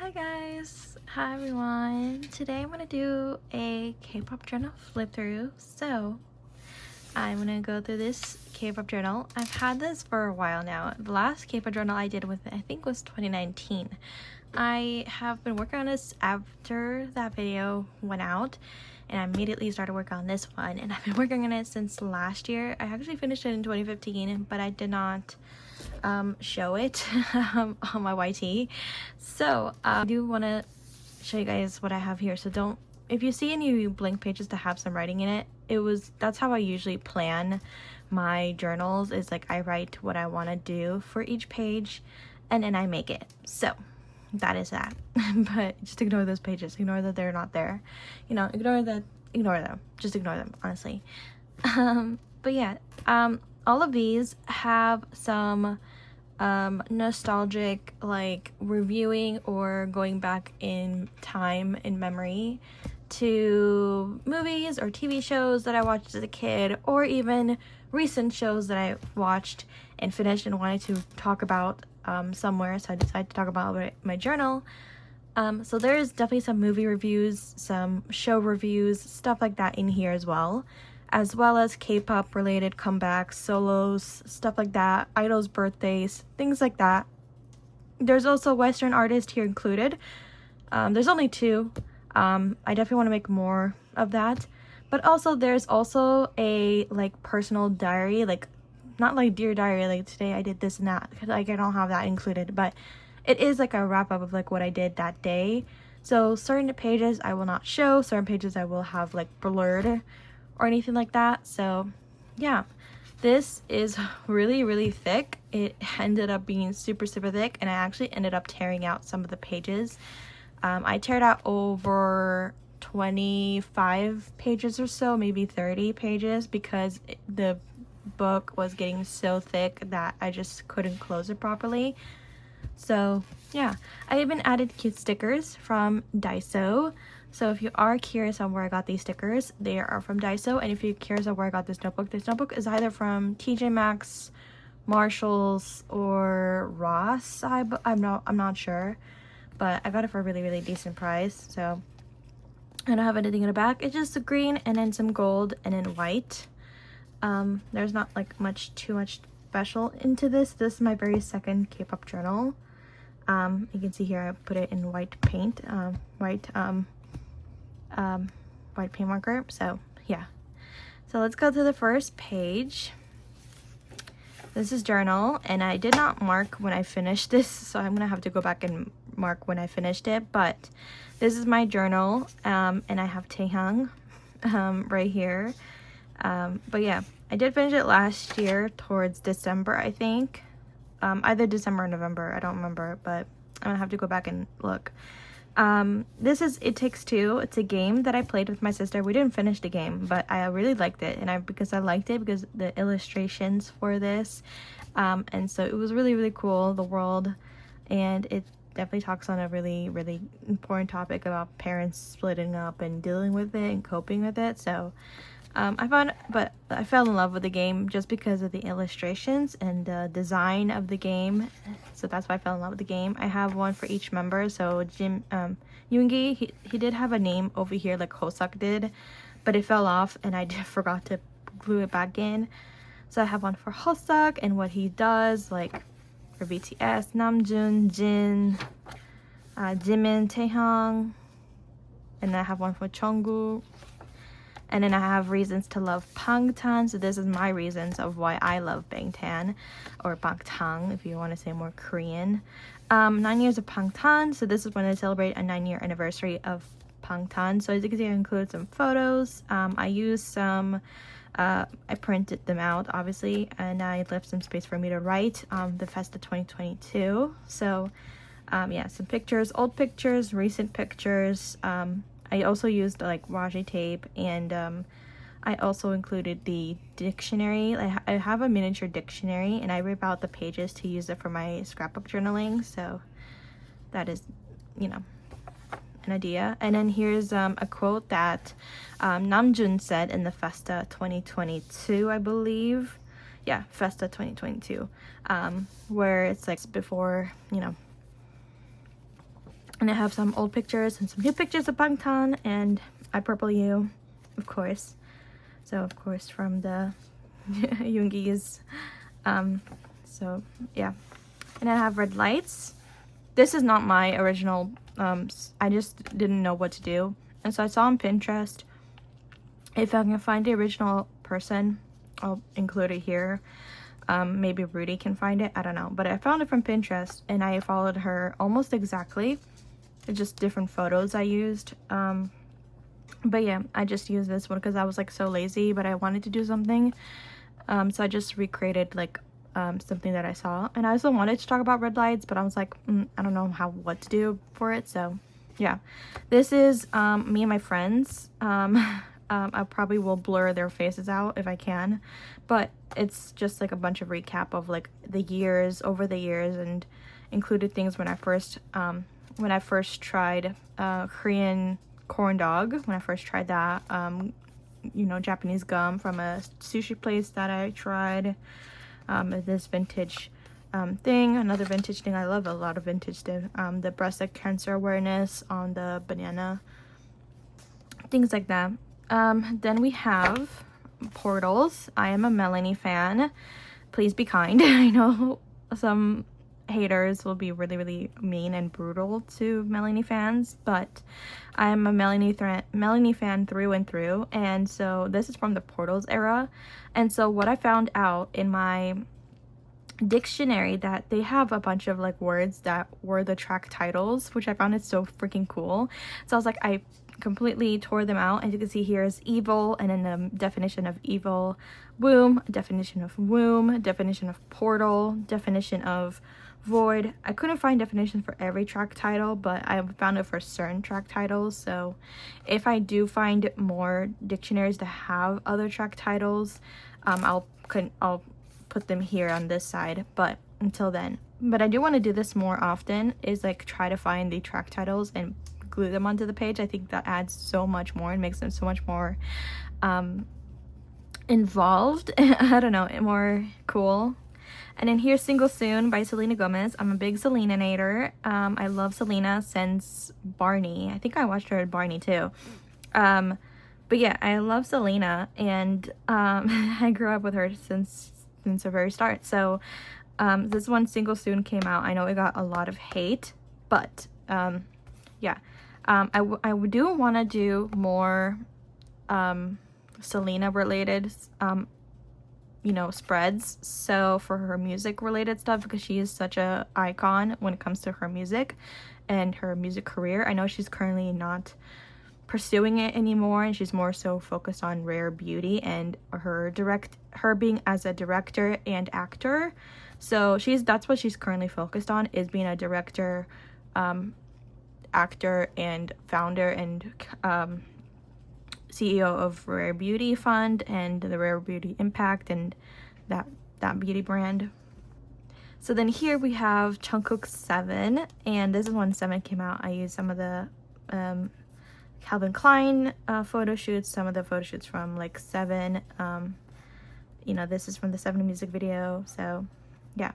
Hi guys, hi everyone. Today I'm gonna do a K-pop journal flip through. So I'm gonna go through this K-pop journal. I've had this for a while now. The last K-pop journal I did with it, I think, was 2019. I have been working on this after that video went out, and I immediately started working on this one, and I've been working on it since last year. I actually finished it in 2015, but I did not show it on my YT. So I do want to show you guys what I have here. So if you see any blank pages that have some writing in it, that's how I usually plan my journals, is like I write what I want to do for each page and then I make it. So that is that. But just ignore those pages, ignore that they're not there, ignore them, just ignore them, honestly. But yeah, all of these have some nostalgic, like, reviewing or going back in time in memory to movies or TV shows that I watched as a kid, or even recent shows that I watched and finished and wanted to talk about somewhere, so I decided to talk about my journal. So there's definitely some movie reviews, some show reviews, stuff like that in here as well as K-pop related comebacks, solos, stuff like that, idols' birthdays, things like that. There's also Western artists here included. There's only two. I definitely want to make more of that. But also there's also a like personal diary, like not like Dear Diary, like today I did this and that, because like I don't have that included, but it is like a wrap up of like what I did that day. So certain pages I will not show, certain pages I will have like blurred or anything like that. So yeah, this is really thick. It ended up being super thick, and I actually ended up tearing out some of the pages. I teared out over 25 pages or so, maybe 30 pages, because the book was getting so thick that I just couldn't close it properly. So yeah, I even added cute stickers from Daiso. So if you are curious on where I got these stickers, they are from Daiso. And if you're curious on where I got this notebook is either from TJ Maxx, Marshalls, or Ross. I'm not sure, but I got it for a really decent price. So I don't have anything in the back. It's just green and then some gold and then white. There's not like too much special into this. This is my very second K-pop journal. You can see here I put it in white paint, white paint marker. So yeah, so let's go to the first page. This is journal, and I did not mark when I finished this, so I'm gonna have to go back and mark when I finished it. But this is my journal, and I have Taehyung right here. But yeah, I did finish it last year towards December, I think. Either December or November, I don't remember, but I'm gonna have to go back and look. This is It Takes Two. It's a game that I played with my sister. We didn't finish the game, but I really liked it, and because the illustrations for this, and so it was really cool, the world, and it definitely talks on a really important topic about parents splitting up and dealing with it and coping with it. So I fell in love with the game just because of the illustrations and the design of the game. So that's why I fell in love with the game. I have one for each member. So Yoongi, he did have a name over here like Hoseok did, but it fell off and I forgot to glue it back in. So I have one for Hoseok and what he does, like for BTS, Namjoon, Jin, Jimin, Taehyung, and I have one for Jungkook. And then I have reasons to love Bangtan. So this is my reasons of why I love Bangtan, or Bangtan if you want to say more Korean. 9 years of Bangtan. So this is when I celebrate a 9-year anniversary of Bangtan. So as you can see, I include some photos. I used some, I printed them out obviously, and I left some space for me to write the Festa 2022. So yeah, some pictures, old pictures, recent pictures. I also used like washi tape, and I also included the dictionary. I have a miniature dictionary, and I rip out the pages to use it for my scrapbook journaling. So that is, an idea. And then here's a quote that Namjoon said in the Festa 2022, I believe. Yeah, Festa 2022, where it's like before, And I have some old pictures and some new pictures of Bangtan and I Purple You, of course. So of course from the Yoongi's. So yeah. And I have Red Lights. This is not my original, I just didn't know what to do. And so I saw on Pinterest. If I can find the original person, I'll include it here. Maybe Rudy can find it, I don't know. But I found it from Pinterest and I followed her almost exactly. It's just different photos I used. But yeah, I just used this one because I was like so lazy, but I wanted to do something. So I just recreated like something that I saw. And I also wanted to talk about Red Lights, but I was like, I don't know what to do for it. So yeah, this is me and my friends. I probably will blur their faces out if I can, but it's just like a bunch of recap of like the years, over the years, and included things when I first tried Korean corn dog, when I first tried that, you know, Japanese gum from a sushi place that I tried, this vintage thing, another vintage thing. I love a lot of vintage stuff, the breast cancer awareness on the banana, things like that. Then we have portals. I am a Melanie fan. Please be kind. I know some haters will be really, really mean and brutal to Melanie fans, but I am a Melanie fan through and through. And so this is from the Portals era. And so what I found out in my dictionary, that they have a bunch of like words that were the track titles, which I found it so freaking cool. So I was like, I completely tore them out. As you can see here is evil, and then the definition of evil, womb, definition of womb, definition of portal, definition of void. I couldn't find definitions for every track title, but I found it for certain track titles. So if I do find more dictionaries that have other track titles, I'll put them here on this side. But until then, but I do want to do this more often, is like try to find the track titles and glue them onto the page. I think that adds so much more and makes them so much more involved. I don't know, more cool. And then here's Single Soon by Selena Gomez. I'm a big Selena-nator. I love Selena since Barney. I think I watched her at Barney too. But yeah, I love Selena, and I grew up with her since the very start. So this one, Single Soon, came out. I know it got a lot of hate, but yeah. I do want to do more Selena related you know, spreads, so for her music related stuff, because she is such a icon when it comes to her music and her music career. I know she's currently not pursuing it anymore, and she's more so focused on Rare Beauty and her being as a director and actor. So that's what she's currently focused on, is being a director, actor, and founder and CEO of Rare Beauty Fund and the Rare Beauty Impact and that beauty brand. So then here we have Jungkook's 7, and this is when 7 came out. I used some of the Calvin Klein photo shoots, some of the photo shoots from like 7. You know, this is from the 7 music video. So yeah,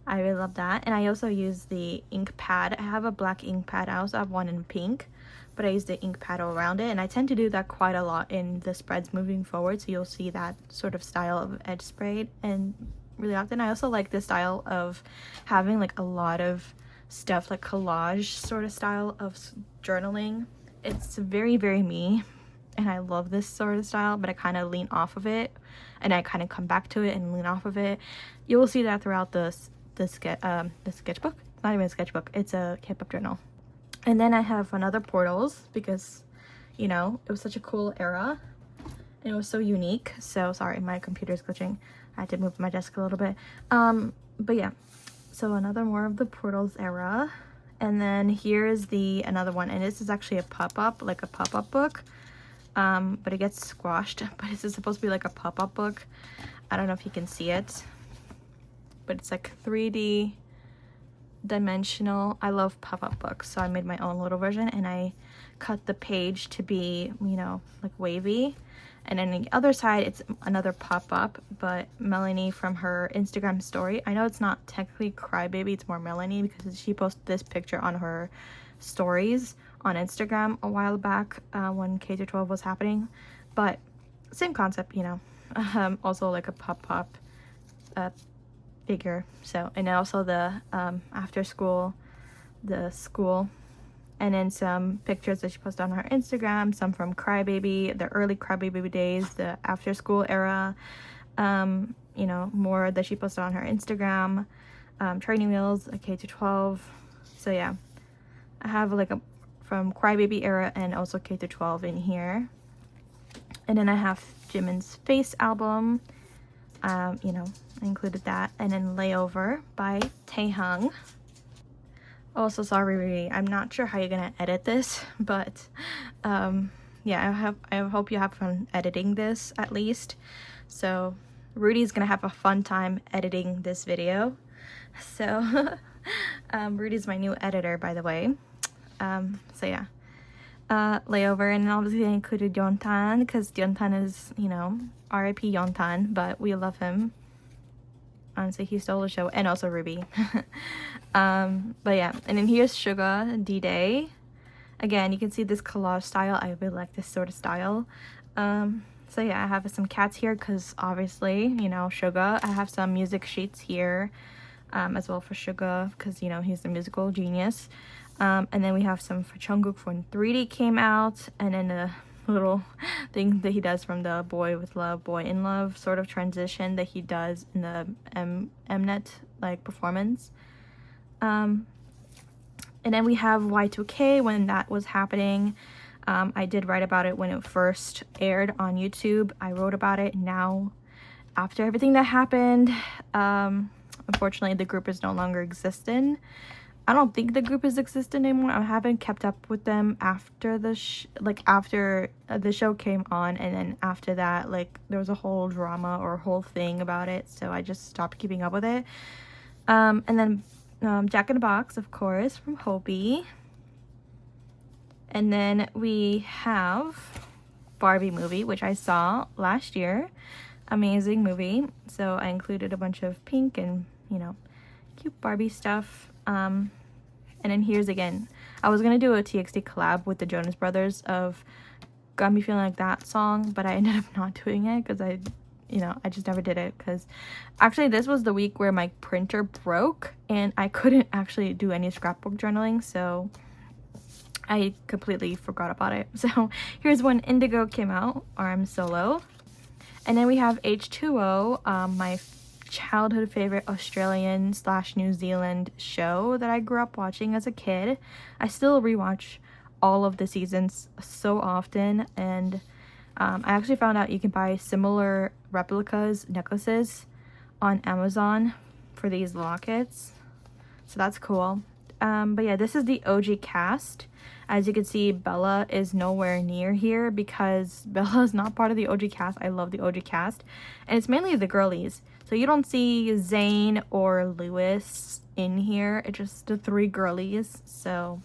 I really love that. And I also use the ink pad. I have a black ink pad. I also have one in pink, but I use the ink pad all around it, and I tend to do that quite a lot in the spreads moving forward. So you'll see that sort of style of edge sprayed and really often. I also like the style of having like a lot of stuff, like collage sort of style of journaling. It's very, very me, and I love this sort of style, but I kind of lean off of it, and I kind of come back to it and lean off of it. You will see that throughout the sketchbook. It's not even a sketchbook, it's a Kpop journal. And then I have another Portals, because, you know, it was such a cool era and it was so unique. So sorry, my computer's glitching. I had to move my desk a little bit. But yeah, so another more of the Portals era. And then here's another one, and this is actually a pop-up, like a pop-up book, but it gets squashed. But this is supposed to be like a pop-up book. I don't know if you can see it, but it's like 3D dimensional. I love pop-up books, so I made my own little version, and I cut the page to be, you know, like wavy. And then the other side, it's another pop-up, but Melanie from her Instagram story. I know it's not technically Crybaby, it's more Melanie, because she posted this picture on her stories on Instagram a while back when K-12 was happening, but same concept, you know. Also like a pop-up figure. So, and also the after school, the school, and then some pictures that she posted on her Instagram, some from Crybaby, the early Crybaby days, the after school era, you know, more that she posted on her Instagram, training wheels, a K-12. So yeah, I have like a from Crybaby era and also K-12 in here. And then I have Jimin's Face album, you know, I included that. And then Layover by Taehyung. Also, sorry, Rudy, I'm not sure how you're gonna edit this, but yeah, I hope you have fun editing this at least. So Rudy's gonna have a fun time editing this video. So Rudy's my new editor, by the way. So yeah, Layover, and obviously I included Yeontan because Yeontan is, you know, RIP Yeontan, but we love him. Honestly, he stole the show, and also Ruby. But yeah, and then here's Suga D-Day. Again, you can see this collage style. I really like this sort of style. So yeah, I have some cats here because obviously, you know, Suga. I have some music sheets here as well for Suga because, you know, he's a musical genius. And then we have some for Jungkook when 3D came out, and then a little thing that he does from the Boy with Love, Boy in Love sort of transition that he does in the Mnet like performance. And then we have Y2K when that was happening. I did write about it when it first aired on YouTube. I wrote about it. Now, after everything that happened, unfortunately the group is no longer existing. I don't think the group is existent anymore. I haven't kept up with them after the after the show came on, and then after that, like, there was a whole drama or whole thing about it, so I just stopped keeping up with it. And then Jack in the Box, of course, from Hobie. And then we have Barbie movie, which I saw last year. Amazing movie. So I included a bunch of pink and, you know, cute Barbie stuff. And then here's again, I was gonna do a TXT collab with the Jonas Brothers of Got Me Feeling Like That song, but I ended up not doing it because I just never did it, because actually this was the week where my printer broke and I couldn't actually do any scrapbook journaling, so I completely forgot about it. So here's when Indigo came out, or I'm Solo. And then we have H2O, my childhood favorite Australian / New Zealand show that I grew up watching as a kid. I still rewatch all of the seasons so often, and I actually found out you can buy similar replicas necklaces on Amazon for these lockets, so that's cool. But yeah, this is the OG cast. As you can see, Bella is nowhere near here because Bella is not part of the OG cast. I love the OG cast, and it's mainly the girlies. So you don't see Zayn or Lewis in here. It's just the 3 girlies. So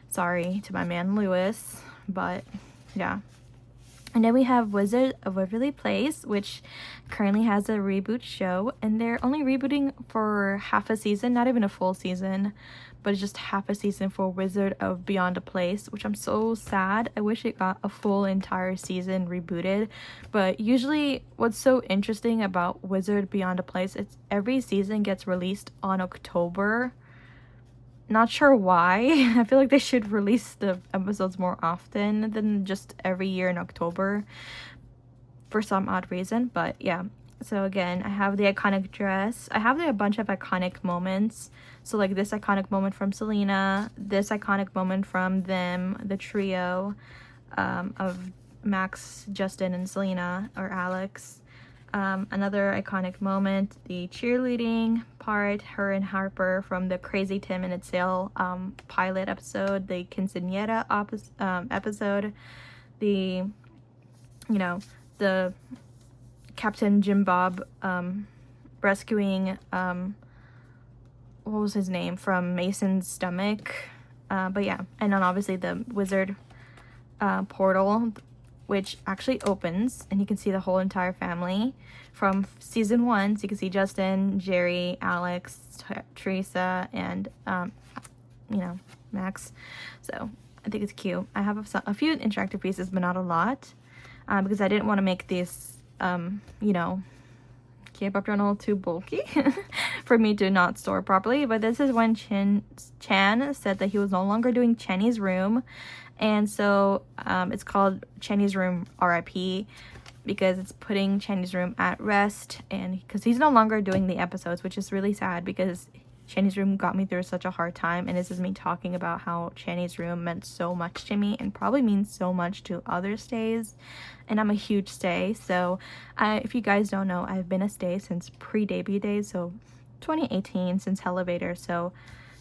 sorry to my man Lewis, but yeah. And then we have Wizard of Waverly Place, which currently has a reboot show, and they're only rebooting for half a season, not even a full season, but it's just half a season for Wizard of Beyond a Place, which I'm so sad. I wish it got a full entire season rebooted. But usually what's so interesting about Wizard Beyond a Place, it's every season gets released on October. Not sure why. I feel like they should release the episodes more often than just every year in October for some odd reason. But yeah, so again, I have the iconic dress. I have a bunch of iconic moments. So like this iconic moment from Selena, this iconic moment from them, the trio of Max, Justin, and Selena, or Alex. Another iconic moment, the cheerleading part, her and Harper from the Crazy Tim and Its Sale pilot episode, the quinceañera episode, the, you know, the Captain Jim Bob rescuing, what was his name, from Mason's stomach, but yeah, and then obviously the wizard portal, which actually opens, and you can see the whole entire family from season 1. So you can see Justin, Jerry, Alex, Teresa, and you know, max. So I think it's cute. I have a few interactive pieces, but not a lot, because I didn't want to make these, you know, Kpop journal too bulky for me to not store properly. But this is when Chan said that he was no longer doing Chenny's room, and so it's called Chenny's room RIP, because it's putting Chenny's room at rest, and because he's no longer doing the episodes, which is really sad because Chenny's room got me through such a hard time, and this is me talking about how Chenny's room meant so much to me and probably means so much to other stays, and I'm a huge stay. So if you guys don't know, I've been a stay since pre-debut days, so 2018, since Elevator. So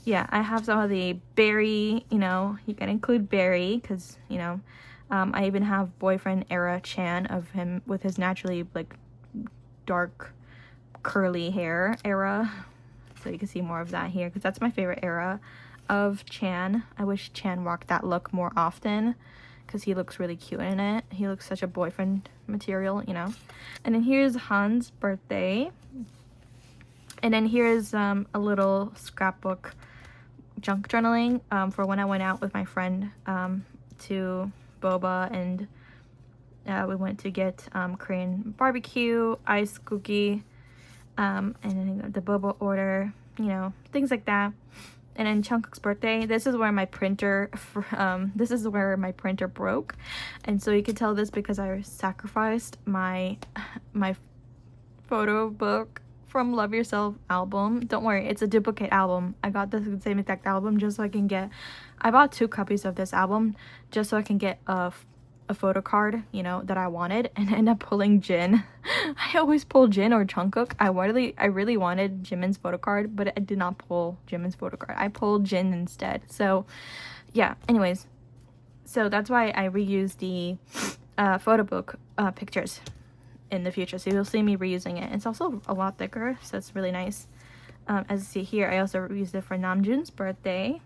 yeah, I have some of the Berry, you know, you can include Berry because, you know, I even have boyfriend era Chan of him with his naturally like dark curly hair era. So you can see more of that here, because that's my favorite era of Chan. I wish Chan rocked that look more often, because he looks really cute in it. He looks such a boyfriend material, you know. And then here's Han's birthday. And then here's a little scrapbook junk journaling for when I went out with my friend to Boba, and we went to get Korean barbecue, ice cookie, and then the boba order, you know, things like that. And then Jungkook's birthday, this is where my printer broke, and so you can tell this because I sacrificed my photo book from Love Yourself album. Don't worry, it's a duplicate album. I got the same exact album just so I can get, I bought 2 copies of this album just so I can get a photo card, you know, that I wanted, and end up pulling Jin. I always pull Jin or Jungkook. I really wanted Jimin's photo card, but I did not pull Jimin's photo card. I pulled Jin instead. So yeah, anyways, so that's why I reuse the photo book pictures in the future, so you'll see me reusing it. It's also a lot thicker, so it's really nice. As you see here, I also used it for Namjoon's birthday.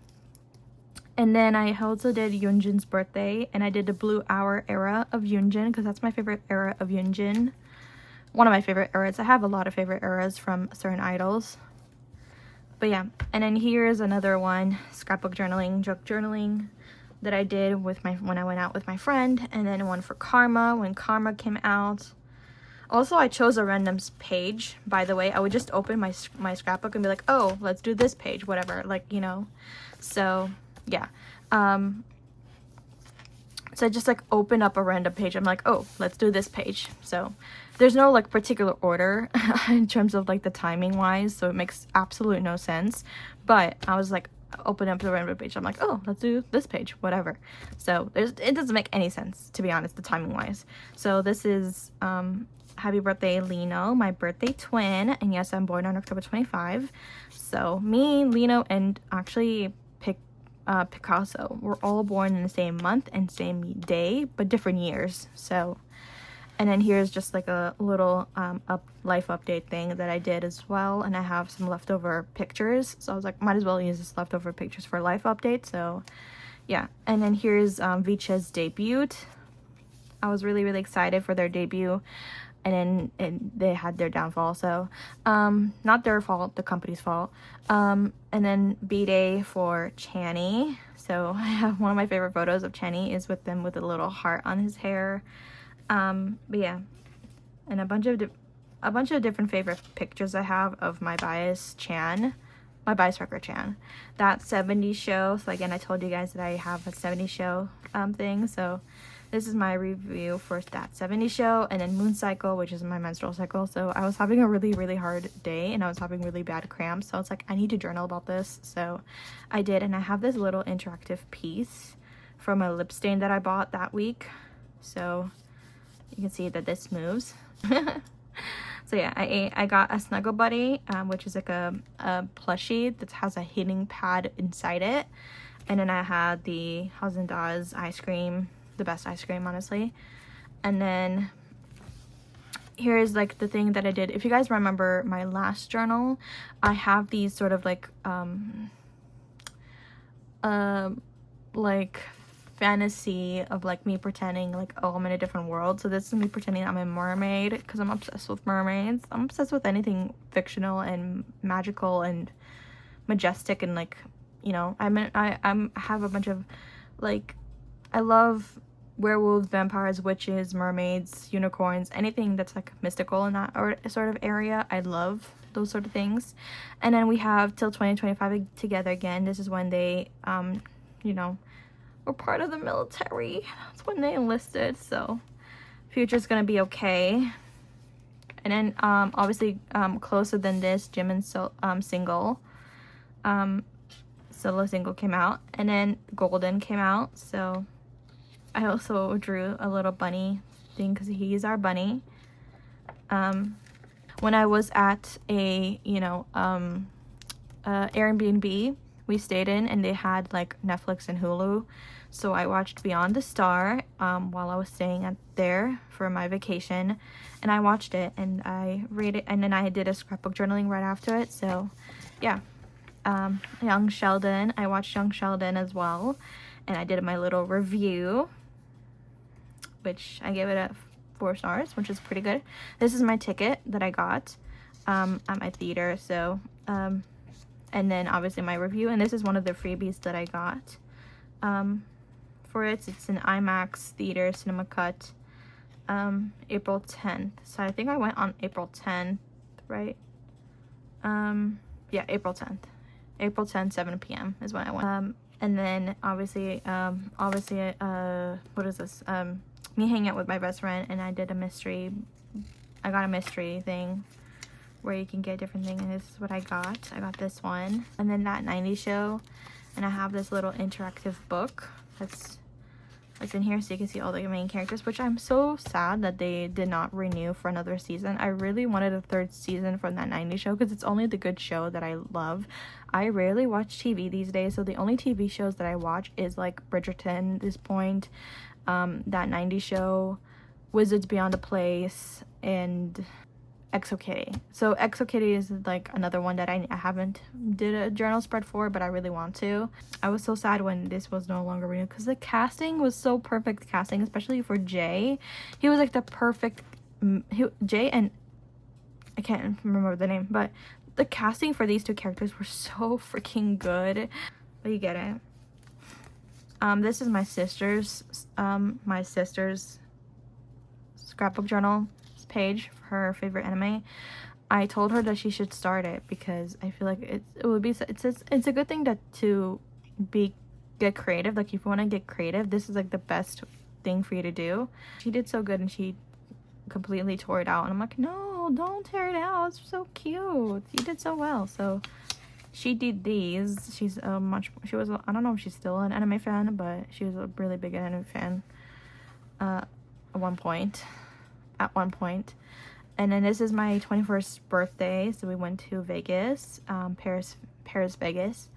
And then I also did Yoonjin's birthday, and I did the Blue Hour era of Yoonjin, because that's my favorite era of Yoonjin. One of my favorite eras. I have a lot of favorite eras from certain idols. But yeah, and then here's another one, scrapbook journaling, junk journaling, that I did with when I went out with my friend. And then one for Karma, when Karma came out. Also, I chose a random page, by the way. I would just open my scrapbook and be like, oh, let's do this page, whatever, like, you know. So yeah, so I just like open up a random page. I'm like, oh, let's do this page. So there's no like particular order in terms of like the timing wise, so it makes absolute no sense. But I was like, open up the random page. I'm like, oh, let's do this page, whatever. So it doesn't make any sense, to be honest, the timing wise. So this is happy birthday, Lino, my birthday twin, and yes, I'm born on October 25. So me, Lino, and actually Picasso, we're all born in the same month and same day, but different years. So, and then here's just like a little life update thing that I did as well, and I have some leftover pictures, so I was like, might as well use this leftover pictures for life update. So yeah, and then here's Vicha's debut. I was really excited for their debut, and then they had their downfall, so not their fault, the company's fault. And then B-Day for Channy. So I have one of my favorite photos of Channy is with them with a little heart on his hair. But yeah, and a bunch of different favorite pictures I have of my bias Chan, my bias wrecker Chan. That 70s show. So again, I told you guys that I have a 70s show thing, so this is my review for that 70s show. And then Moon Cycle, which is my menstrual cycle. So I was having a really hard day, and I was having really bad cramps, so it's like, I need to journal about this. So I did, and I have this little interactive piece from a lip stain that I bought that week, so you can see that this moves. So yeah, I got a Snuggle Buddy, which is like a plushie that has a heating pad inside it. And then I had the Haagen-Dazs ice cream, the best ice cream, honestly. And then here's like the thing that I did. If you guys remember my last journal, I have these sort of like fantasy of like me pretending like, oh, I'm in a different world. So this is me pretending I'm a mermaid, because I'm obsessed with mermaids. I'm obsessed with anything fictional and magical and majestic and like, you know, I have a bunch of, like, I love werewolves, vampires, witches, mermaids, unicorns, anything that's like mystical in that or sort of area. I love those sort of things. And then we have till 2025 together again. This is when they you know, were part of the military. That's when they enlisted, so future's gonna be okay. And then obviously Closer Than This, Jim and single, solo single came out, and then Golden came out. So I also drew a little bunny thing because he's our bunny. When I was at a, you know, Airbnb we stayed in, and they had like Netflix and Hulu, so I watched Beyond the Star while I was staying at there for my vacation, and I watched it and I read it, and then I did a scrapbook journaling right after it. So yeah, Young Sheldon, I watched Young Sheldon as well, and I did my little review, which I gave it a 4 stars, which is pretty good. This is my ticket that I got at my theater. So and then obviously my review, and this is one of the freebies that I got for it. It's an IMAX theater cinema cut, April 10th. So I think I went on April 10th, right? Yeah, April 10th. April 10th, 7 p.m. is when I went. And then obviously what is this? Me hanging out with my best friend, and I did a mystery. I got a mystery thing where you can get different things, and this is what I got. I got this one, and then that 90s show, and I have this little interactive book that's in here, so you can see all the main characters, which I'm so sad that they did not renew for another season. I really wanted a 3rd season from that 90s show because it's only the good show that I love. I rarely watch TV these days, so the only TV shows that I watch is like Bridgerton at this point, that 90s show, Wizards Beyond the Place, and ExoKitty. So ExoKitty is like another one that I haven't did a journal spread for, but I really want to. I was so sad when this was no longer renewed because the casting was so perfect casting, especially for Jay. He was like the perfect Jay, and I can't remember the name, but the casting for these 2 characters were so freaking good. But you get it. This is my sister's scrapbook journal page for her favorite anime. I told her that she should start it because I feel like it's a good thing to get creative. Like if you want to get creative, this is like the best thing for you to do. She did so good, and she completely tore it out, and I'm like, no, don't tear it out, it's so cute, you did so well. So she did these. She's I don't know if she's still an anime fan, but she was a really big anime fan at one point. And then this is my 21st birthday, so we went to Vegas, Paris, Vegas.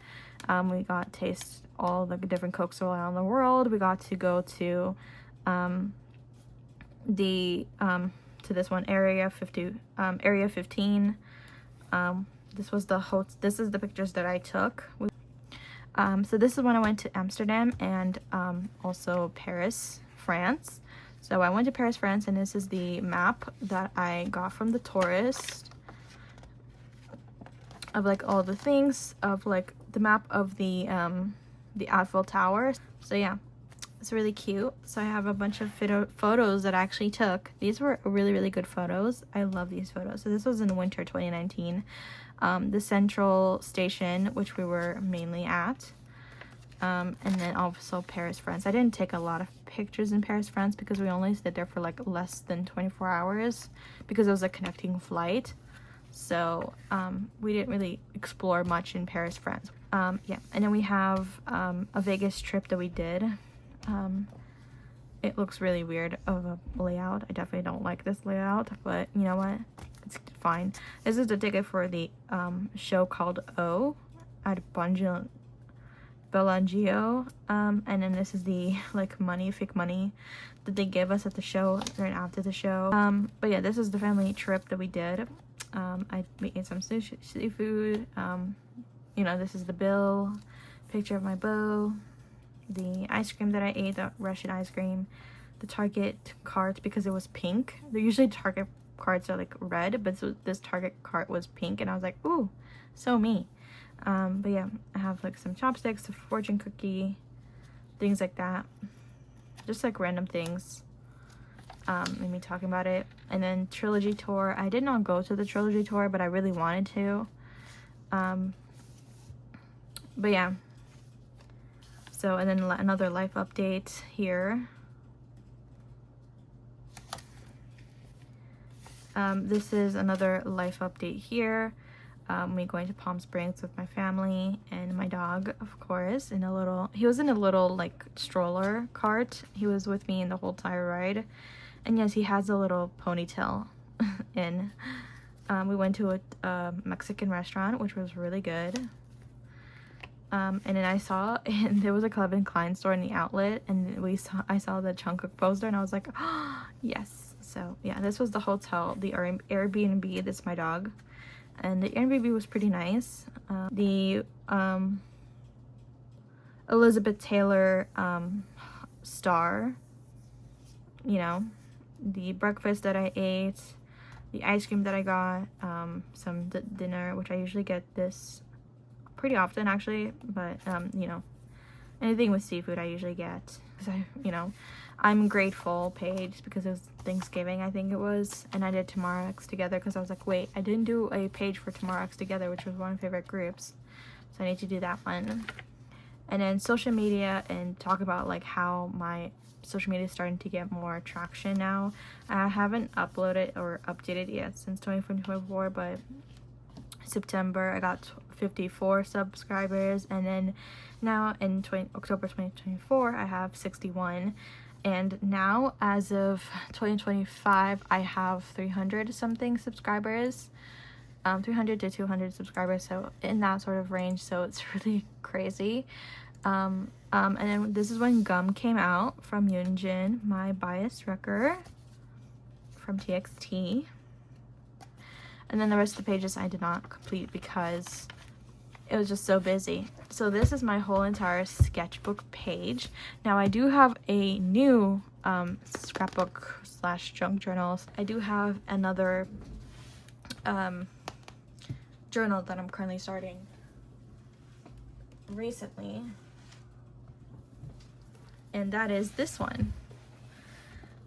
We got to taste all the different Cokes around the world. We got to go to to this one, Area 15. This was this is the pictures that I took. So this is when I went to Amsterdam and also Paris, France. So I went to Paris, France, and this is the map that I got from the tourist of like all the things, of like the map of the Eiffel Tower. So yeah, it's really cute. So I have a bunch of photos that I actually took. These were really, really good photos. I love these photos. So this was in winter 2019. The Central Station, which we were mainly at. And then also Paris, France. I didn't take a lot of pictures in Paris, France because we only stayed there for like less than 24 hours because it was a connecting flight. So we didn't really explore much in Paris, France. Yeah, and then we have a Vegas trip that we did. It looks really weird of a layout. I definitely don't like this layout, but you know what? It's fine. This is the ticket for the show called O at Bellagio, and then this is the like fake money that they give us at the show right after the show. But yeah, this is the family trip that we did. We ate some seafood. You know, this is the bill, picture of my bow, the ice cream that I ate, the Russian ice cream, the Target cart because it was pink. They're usually Target carts are like red, but so this Target cart was pink, and I was like, ooh, so me. But yeah, I have like some chopsticks, a fortune cookie, things like that. Just like random things. And me talking about it. And then trilogy tour. I did not go to the trilogy tour, but I really wanted to. But yeah. So, and then another life update here. This is another life update here. Me going to Palm Springs with my family and my dog, of course, he was in a little like stroller cart. He was with me in the whole entire ride. And yes, he has a little ponytail in. We went to a Mexican restaurant, which was really good. And then and there was a Calvin Klein store in the outlet, and I saw the Jungkook poster, and I was like, oh, yes. So yeah, this was the hotel, the Airbnb. That's my dog, and the Airbnb was pretty nice. The Elizabeth Taylor star, you know, the breakfast that I ate, the ice cream that I got, some dinner, which I usually get this pretty often actually, but you know, anything with seafood I usually get, because I'm grateful page because it was Thanksgiving, I think it was, and I did Tomorrow X Together because I was like, wait, I didn't do a page for Tomorrow X Together, which was one of my favorite groups, so I need to do that one. And then social media, and talk about like how my social media is starting to get more traction now. I haven't uploaded or updated yet since 2024, but September I got 54 subscribers, and then now in October 2024 I have 61, and now as of 2025 I have 300 something subscribers, 300 to 200 subscribers, so in that sort of range, so it's really crazy. And then this is when Gum came out from Yunie, my bias wrecker from TXT. And then the rest of the pages I did not complete because it was just so busy. So this is my whole entire sketchbook page. Now I do have a new scrapbook / junk journals. I do have another journal that I'm currently starting recently, and that is this one.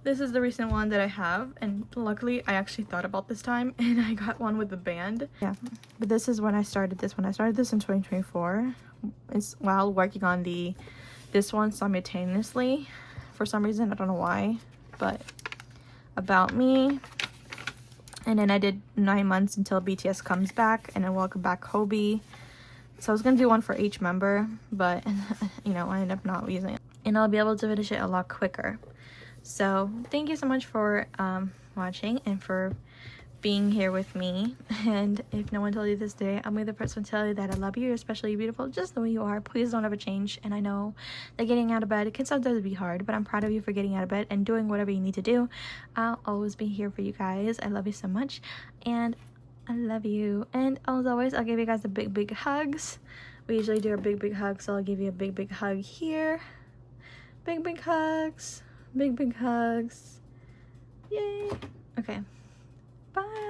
This is the recent one that I have, and luckily I actually thought about this time and I got one with the band. Yeah, but this is when I started this one. I started this in 2024. It's while working on this one simultaneously for some reason. I don't know why, but about me. And then I did 9 months until BTS comes back, and then welcome back Hobie. So I was gonna do one for each member, but you know, I ended up not using it, and I'll be able to finish it a lot quicker. So thank you so much for watching and for being here with me. And if no one told you this today, I'll be the person to tell you that I love you. You're especially beautiful just the way you are. Please don't ever change. And I know that getting out of bed can sometimes be hard, but I'm proud of you for getting out of bed and doing whatever you need to do. I'll always be here for you guys. I love you so much, and I love you. And as always, I'll give you guys the big hugs. We usually do a big hug, so I'll give you a big hug here. Big hugs. Big hugs. Yay. Okay. Bye.